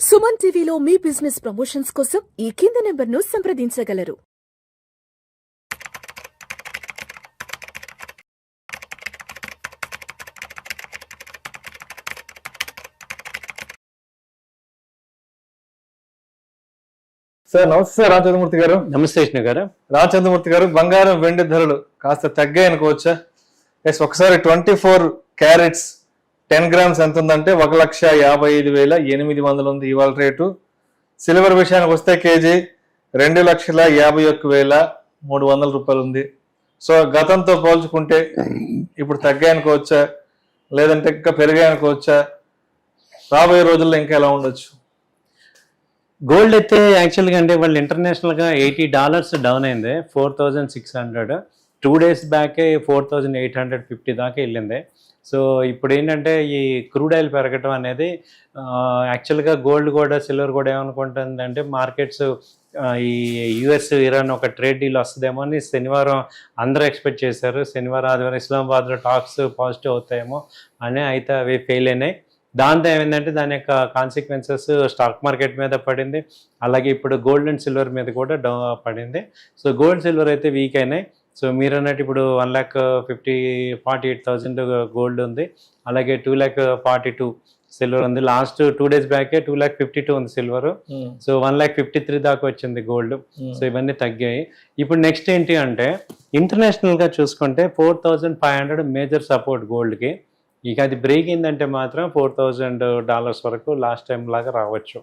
సుమన్ టీవీలో మీ business promotions కోసం ఈ కింది నెంబర్ను సంప్రదించగలరు. సార్ నమస్తే సార్ రామచంద్రమూర్తి గారు. నమస్తే కృష్ణ గారు. రామచంద్రమూర్తి గారు, బంగారం వెండి ధరలు కాస్త తగ్గాయి అనుకోవచ్చా? ఎస్, ఒకసారి 24 క్యారెట్స్ 10 గ్రామ్స్ ఎంత ఉందంటే 1,55,800 ఉంది ఇవాళ రేటు. సిల్వర్ విషయానికి వస్తే కేజీ 2,51,300 రూపాయలు ఉంది. సో గతంతో పోల్చుకుంటే ఇప్పుడు తగ్గాయి అనుకోవచ్చా, లేదంటే ఇంకా పెరిగాయి అనుకోవచ్చా? రాబోయే రోజుల్లో ఇంకా ఎలా ఉండొచ్చు? గోల్డ్ అయితే యాక్చువల్గా అంటే వాళ్ళు ఇంటర్నేషనల్గా $80 డౌన్ అయింది, 4,600. 2 days బ్యాకే 4,850 దాకా వెళ్ళింది. సో ఇప్పుడు ఏంటంటే ఈ క్రూడ్ ఆయిల్ పెరగటం అనేది యాక్చువల్గా గోల్డ్ కూడా సిల్వర్ కూడా ఏమనుకుంటుంది అంటే మార్కెట్స్ ఈ యుఎస్ ఇరాన్ ఒక ట్రేడ్ డీల్ వస్తుందేమో అని శనివారం అందరూ ఎక్స్పెక్ట్ చేశారు. శనివారం ఆదివారం ఇస్లామాబాద్లో టాక్స్ పాజిటివ్ అవుతాయేమో అని, అయితే అవి ఫెయిల్ అయినాయి. దాంతో ఏమైందంటే దాని యొక్క కాన్సిక్వెన్సెస్ స్టాక్ మార్కెట్ మీద పడింది, అలాగే ఇప్పుడు గోల్డ్ అండ్ సిల్వర్ మీద కూడా పడింది. సో గోల్డ్ సిల్వర్ అయితే వీక్ అయినాయి. సో మీరు అన్నట్టు ఇప్పుడు 1,48,000 గోల్డ్ ఉంది, అలాగే 2,42,000 సిల్వర్ ఉంది. లాస్ట్ 2 days బ్యాకే 2,52,000 ఉంది సిల్వర్. సో 1,53,000 దాకా వచ్చింది గోల్డ్. సో ఇవన్నీ తగ్గాయి. ఇప్పుడు నెక్స్ట్ ఏంటి అంటే ఇంటర్నేషనల్గా చూసుకుంటే 4,500 మేజర్ సపోర్ట్ గోల్డ్కి. ఇక అది బ్రేక్ అయిందంటే మాత్రం $4,000 వరకు లాస్ట్ టైం లాగా రావచ్చు.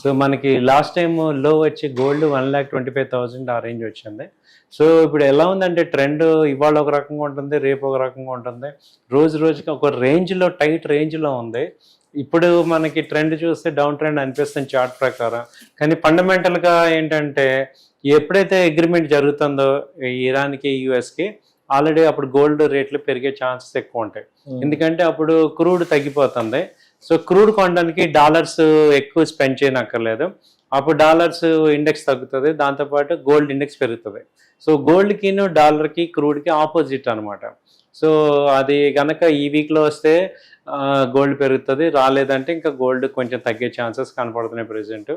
సో మనకి లాస్ట్ టైం లో వచ్చి గోల్డ్ 1,25,000 ఆ రేంజ్ వచ్చింది. సో ఇప్పుడు ఎలా ఉందంటే ట్రెండ్ ఇవాళ ఒక రకంగా ఉంటుంది, రేపు ఒక రకంగా ఉంటుంది, రోజు రోజుకి ఒక రేంజ్లో టైట్ రేంజ్లో ఉంది. ఇప్పుడు మనకి ట్రెండ్ చూస్తే డౌన్ ట్రెండ్ అనిపిస్తుంది చార్ట్ ప్రకారం. కానీ ఫండమెంటల్గా ఏంటంటే ఎప్పుడైతే అగ్రిమెంట్ జరుగుతుందో ఇరాన్కి యుఎస్కి ఆల్రెడీ అప్పుడు గోల్డ్ రేట్లు పెరిగే ఛాన్సెస్ ఎక్కువ ఉంటాయి. ఎందుకంటే అప్పుడు క్రూడ్ తగ్గిపోతుంది. సో క్రూడ్ కొనడానికి డాలర్స్ ఎక్కువ స్పెండ్ చేయనక్కర్లేదు. అప్పుడు డాలర్స్ ఇండెక్స్ తగ్గుతుంది, దాంతోపాటు గోల్డ్ ఇండెక్స్ పెరుగుతుంది. సో గోల్డ్కి డాలర్కి క్రూడ్కి ఆపోజిట్ అనమాట. సో అది కనుక ఈ వీక్లో వస్తే గోల్డ్ పెరుగుతుంది, రాలేదంటే ఇంకా గోల్డ్ కొంచెం తగ్గే ఛాన్సెస్ కనపడుతున్నాయి ప్రెసెంట్.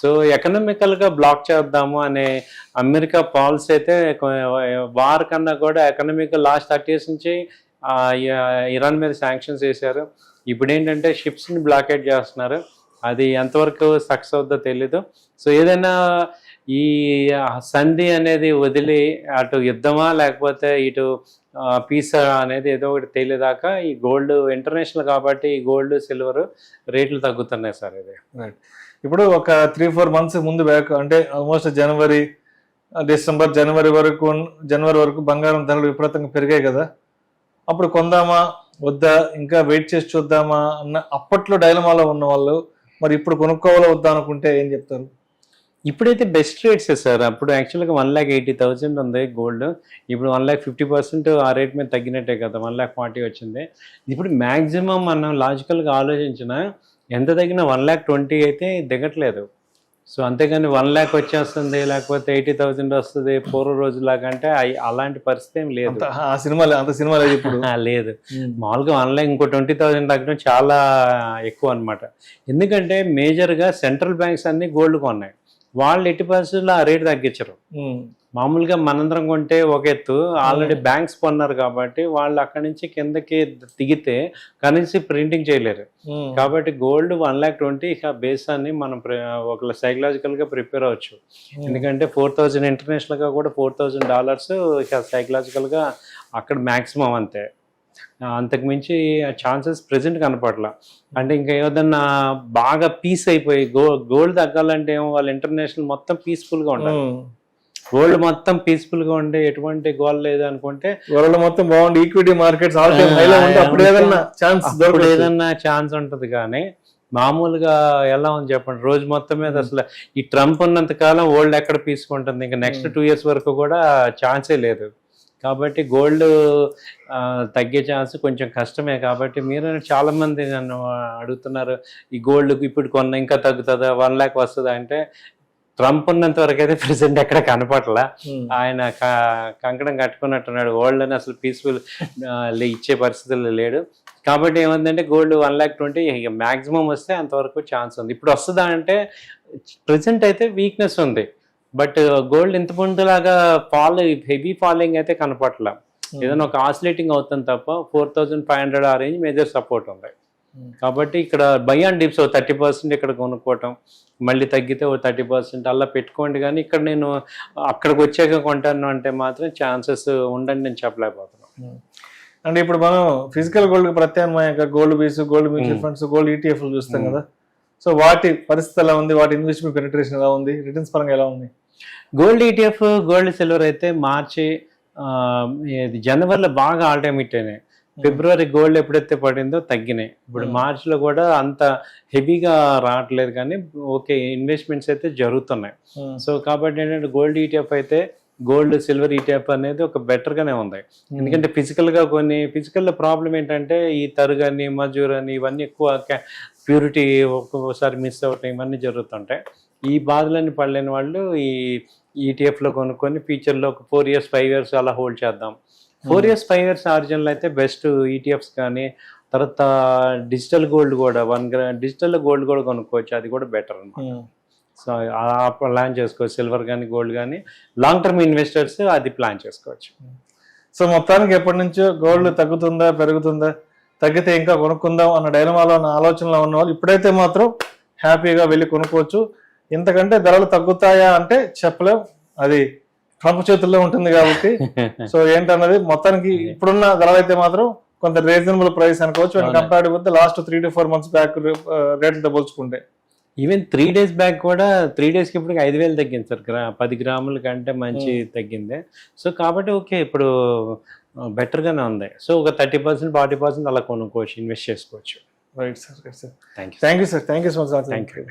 సో ఎకనామికల్గా బ్లాక్ చేద్దాము అనే అమెరికా పాలసీ అయితే వార్ కన్నా కూడా ఎకనామిక్ లాస్ట్ 30 years నుంచి ఇరాన్ మీద శాంక్షన్స్ వేశారు. ఇప్పుడు ఏంటంటే షిప్స్ని బ్లాకేట్ చేస్తున్నారు. అది ఎంతవరకు సక్సెస్ అవుతుందో తెలీదు. సో ఏదైనా ఈ సంధి అనేది వదిలి అటు యుద్ధమా లేకపోతే ఇటు పీస్ అనేది ఏదో ఒకటి తేలేదాకా ఈ గోల్డ్ ఇంటర్నేషనల్ కాబట్టి ఈ గోల్డ్ సిల్వర్ రేట్లు తగ్గుతున్నాయి సార్. ఇది రైట్. ఇప్పుడు ఒక 3-4 months ముందు బ్యాక్ అంటే ఆల్మోస్ట్ జనవరి వరకు బంగారం ధరలు విపరీతంగా పెరిగాయి కదా. అప్పుడు కొందామా వద్దా, ఇంకా వెయిట్ చేసి చూద్దామా అన్న అప్పట్లో డైలమాలో ఉన్న వాళ్ళు మరి ఇప్పుడు కొనుక్కోవాలో వద్దా అనుకుంటే ఏం చెప్తారు? ఇప్పుడైతే బెస్ట్ రేట్స్ సార్. అప్పుడు యాక్చువల్గా 1,80,000 ఉంది గోల్డ్, ఇప్పుడు 1,50% ఆ రేట్ మీద తగ్గినట్టే కదా, 1,40,000 వచ్చింది. ఇప్పుడు మ్యాక్సిమం మనం లాజికల్గా ఆలోచించిన ఎంత తగ్గినా 1,20,000 అయితే దిగట్లేదు. సో అంతేగాని 1,00,000 వచ్చేస్తుంది లేకపోతే 80,000 వస్తుంది పూర్వ రోజులాగా అంటే అలాంటి పరిస్థితి ఏం లేదు. అంత సినిమా లేదు ఇప్పుడు. లేదు, మామూలుగా 1,00,000 ఇంకో 20,000 తగ్గడం చాలా ఎక్కువ అనమాట. ఎందుకంటే మేజర్గా సెంట్రల్ బ్యాంక్స్ అన్ని గోల్డ్ కొన్నాయి, వాళ్ళు ఎట్టి పరిస్థితుల్లో ఆ రేటు తగ్గించరు. మామూలుగా మనందరం కొంటే ఒక ఎత్తు, ఆల్రెడీ బ్యాంక్స్ కొన్నారు కాబట్టి వాళ్ళు అక్కడి నుంచి కిందకి దిగితే కరెన్సీ ప్రింటింగ్ చేయలేరు. కాబట్టి గోల్డ్ 1,20,000 ఇక బేస్ అని మనం ఒక సైకలాజికల్గా ప్రిపేర్ అవ్వచ్చు. ఎందుకంటే 4,000 ఇంటర్నేషనల్గా కూడా $4,000 ఇక సైకలాజికల్గా అక్కడ మ్యాక్సిమం అంతే, అంతకుమించి ఛాన్సెస్ ప్రెసెంట్ కనపడలా. అంటే ఇంకా ఏదన్నా బాగా పీస్ అయిపోయి గోల్డ్ తగ్గాలంటే ఏమో వాళ్ళు ఇంటర్నేషనల్ మొత్తం పీస్ఫుల్గా ఉండాలి. గోల్డ్ మొత్తం పీస్ఫుల్గా ఉండే ఎటువంటి గోల్ లేదు అనుకుంటే వరల్డ్ మొత్తం బాగుంది, ఈక్విటీ మార్కెట్స్ ఏదన్నా ఛాన్స్ ఉంటుంది. కానీ మామూలుగా ఎలా ఉంది చెప్పండి, రోజు మొత్తం మీద అసలు ఈ ట్రంప్ ఉన్నంత కాలం వరల్డ్ ఎక్కడ పీసుకుంటుంది, ఇంకా నెక్స్ట్ 2 years వరకు కూడా ఛాన్సే లేదు. కాబట్టి గోల్డ్ తగ్గే ఛాన్స్ కొంచెం కష్టమే. కాబట్టి మీరు చాలామంది నన్ను అడుగుతున్నారు ఈ గోల్డ్ ఇప్పుడు కొన్న ఇంకా తగ్గుతుందా, 1,00,000 వస్తుందా అంటే ట్రంప్ ఉన్నంత వరకు అయితే ప్రెసెంట్ ఎక్కడ కనపడలా. ఆయన కంకణం కట్టుకున్నట్టున్నాడు, వరల్డ్ అని అసలు పీస్ఫుల్ ఇచ్చే పరిస్థితుల్లో లేడు. కాబట్టి ఏమందంటే గోల్డ్ 1,20,000 ఇక మాక్సిమం వస్తే అంతవరకు ఛాన్స్ ఉంది. ఇప్పుడు వస్తుందా అంటే ప్రెసెంట్ అయితే వీక్నెస్ ఉంది, బట్ గోల్డ్ ఇంత ముందులాగా హెవీ ఫాలోయింగ్ అయితే కనపట్ల. ఏదైనా ఒక ఆసిలేటింగ్ అవుతుంది తప్ప 4,500 ఆ రేంజ్ మేజర్ సపోర్ట్ ఉంది. కాబట్టి ఇక్కడ బై అండ్ డిప్స్ 30% ఇక్కడ కొనుక్కోవటం, మళ్ళీ తగ్గితే 30% అలా పెట్టుకోండి. కానీ ఇక్కడ నేను అక్కడికి వచ్చాక కొంటాను అంటే మాత్రం ఛాన్సెస్ ఉండని నేను చెప్పలేకపోతున్నాను. అంటే ఇప్పుడు మనం ఫిజికల్ గోల్డ్ ప్రత్యామ్నాయంగా గోల్డ్ బీస్, గోల్డ్ మ్యూచువల్ ఫండ్స్, గోల్డ్ ఈటీఎఫ్లు చూస్తాం కదా. సో వాటి పరిస్థితి ఎలా ఉంది, వాటి ఇన్వెస్ట్మెంట్ పెనిట్రేషన్ ఎలా ఉంది, రిటర్న్స్ పరంగా ఎలా ఉంది? గోల్డ్ ఈటీఎఫ్, గోల్డ్ సిల్వర్ అయితే మార్చి జనవరిలో బాగా ఆల్ టైమ్ హిట్ అయినాయి. ఫిబ్రవరి గోల్డ్ ఎప్పుడైతే పడిందో తగ్గినాయి. ఇప్పుడు మార్చిలో కూడా అంత హెవీగా రావట్లేదు, కానీ ఓకే ఇన్వెస్ట్మెంట్స్ అయితే జరుగుతున్నాయి. సో కాబట్టి ఏంటంటే గోల్డ్ ఈటీఎఫ్ అయితే గోల్డ్ సిల్వర్ ఈటీఎఫ్ అనేది ఒక బెటర్గానే ఉంది. ఎందుకంటే ఫిజికల్గా ఫిజికల్లో ప్రాబ్లం ఏంటంటే ఈ తరుగని మజూర్ అని ఇవన్నీ ఎక్కువ ప్యూరిటీ ఒక్కొక్కసారి మిస్ అవటం ఇవన్నీ జరుగుతుంటాయి. ఈ బాధలన్నీ పడలేని వాళ్ళు ఈ ఈటీఎఫ్లో కొనుక్కొని ఫ్యూచర్లో ఒక 4 years 5 years అలా హోల్డ్ చేద్దాం. 4 years 5 years ఆరిజినల్ అయితే బెస్ట్ ఈటీఎఫ్స్. కానీ తర్వాత డిజిటల్ గోల్డ్ కూడా 1 gram డిజిటల్ గోల్డ్ కూడా కొనుక్కోవచ్చు, అది కూడా బెటర్ అనమాట. సో అలా ప్లాన్ చేసుకోవచ్చు. సిల్వర్ కానీ గోల్డ్ కానీ లాంగ్ టర్మ్ ఇన్వెస్టర్స్ అది ప్లాన్ చేసుకోవచ్చు. సో మొత్తానికి ఎప్పటి నుంచో గోల్డ్ తగ్గుతుందా పెరుగుతుందా, తగ్గితే ఇంకా కొనుక్కుందాం అన్న డైలమాలో ఉన్న ఆలోచనలో ఉన్న వాళ్ళు ఇప్పుడైతే మాత్రం హ్యాపీగా వెళ్ళి కొనుక్కోవచ్చు. ఇంతకంటే ధరలు తగ్గుతాయా అంటే చెప్పలేం, అది ట్రంప్ చేతుల్లో ఉంటుంది కాబట్టి. సో ఏంటన్నది మొత్తానికి ఇప్పుడున్న ధరలు అయితే మాత్రం కొంత రీజనబుల్ ప్రైస్ అనుకోవచ్చు. Compared with last 3 to 4 months back రేట్లతో పోల్చుకుంటే. ఈవెన్ 3 days బ్యాక్ కూడా 3 daysకి ఇప్పుడు 5,000 తగ్గింది సార్. 10 గ్రాముల కంటే మంచి తగ్గింది. సో కాబట్టి ఓకే ఇప్పుడు బెటర్గానే ఉంది. సో ఒక 30% 40% అలా కొనుక్కోవచ్చు, ఇన్వెస్ట్ చేసుకోవచ్చు. Right sir, right sir. Thank you. Thank you sir, thank you so much. Thank you.